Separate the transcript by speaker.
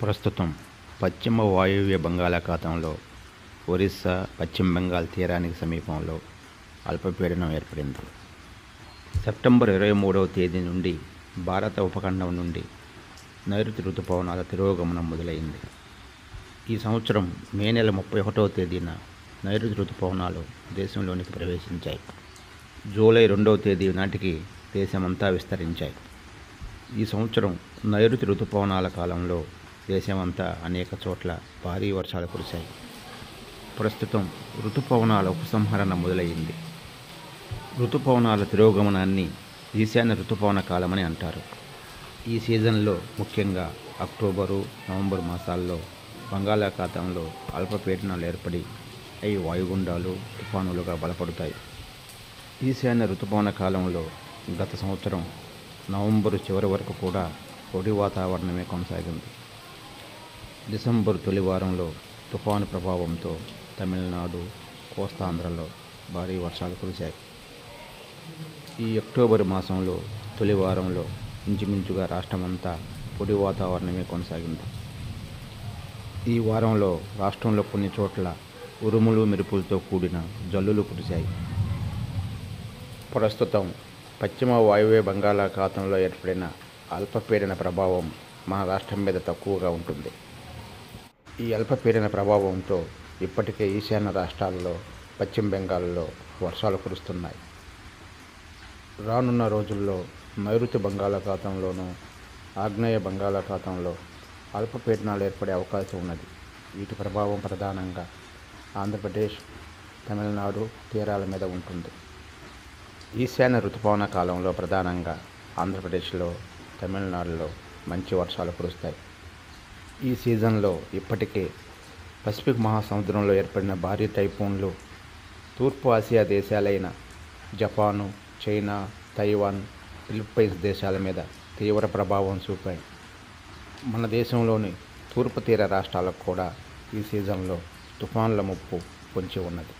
Speaker 1: ప్రస్తుతం పశ్చిమ వాయువ్య బంగాళాఖాతంలో ఒరిస్సా, పశ్చిమ బెంగాల్ తీరానికి సమీపంలో అల్పపీడనం ఏర్పడింది. సెప్టెంబర్ 23వ తేదీ నుండి భారత ఉపఖండం నుండి నైరుతి రుతుపవనాల తిరోగమనం మొదలైంది. ఈ సంవత్సరం మే నెల 31వ తేదీన నైరుతి రుతుపవనాలు దేశంలోనికి ప్రవేశించాయి. జూలై 2వ తేదీ నాటికి దేశమంతా విస్తరించాయి. ఈ సంవత్సరం నైరుతి రుతుపవనాల కాలంలో దేశమంతా అనేక చోట్ల భారీ వర్షాలు కురిశాయి. ప్రస్తుతం ఋతుపవనాల ఉపసంహరణ మొదలైంది. ఋతుపవనాల తిరోగమనాన్ని ఈశాన్య ఋతుపవన కాలమని అంటారు. ఈ సీజన్లో ముఖ్యంగా అక్టోబరు, నవంబర్ మాసాల్లో బంగాళాఖాతంలో అల్పపీడనాలు ఏర్పడి అవి వాయుగుండాలు, తుఫానులుగా బలపడతాయి. ఈశాన్య ఋతుపవన కాలంలో గత సంవత్సరం నవంబరు చివరి వరకు కూడా పొడి వాతావరణమే కొనసాగింది. డిసెంబరు తొలి వారంలో తుఫాను ప్రభావంతో తమిళనాడు, కోస్తాంధ్రలో భారీ వర్షాలు కురిశాయి. ఈ అక్టోబరు మాసంలో తొలి వారంలో ఇంచుమించుగా రాష్ట్రమంతా పొడి వాతావరణమే కొనసాగింది. ఈ వారంలో రాష్ట్రంలో కొన్ని చోట్ల ఉరుములు, మెరుపులతో కూడిన జల్లులు కురిశాయి. ప్రస్తుతం పశ్చిమ వాయువ్య బంగాళాఖాతంలో ఏర్పడిన అల్పపీడన ప్రభావం మన రాష్ట్రం మీద తక్కువగా ఉంటుంది. ఈ అల్పపీడన ప్రభావంతో ఇప్పటికే ఈశాన్య రాష్ట్రాల్లో, పశ్చిమ బెంగాల్లో వర్షాలు కురుస్తున్నాయి. రానున్న రోజుల్లో నైరుతి బంగాళాఖాతంలోనూ, ఆగ్నేయ బంగాళాఖాతంలో అల్పపీడనాలు ఏర్పడే అవకాశం ఉన్నది. వీటి ప్రభావం ప్రధానంగా ఆంధ్రప్రదేశ్, తమిళనాడు తీరాల మీద ఉంటుంది. ఈశాన్య ఋతుపవన కాలంలో ప్రధానంగా ఆంధ్రప్రదేశ్లో, తమిళనాడులో మంచి వర్షాలు కురుస్తాయి. ఈ సీజన్లో ఇప్పటికే పసిఫిక్ మహాసముద్రంలో ఏర్పడిన భారీ టైఫూన్లు తూర్పు ఆసియా దేశాలైన జపాను, చైనా, తైవాన్, ఫిలిప్పైన్స్ దేశాల మీద తీవ్ర ప్రభావం చూపాయి. మన దేశంలోని తూర్పు తీర రాష్ట్రాలకు కూడా ఈ సీజన్లో తుఫాన్ల ముప్పు పొంచి ఉన్నది.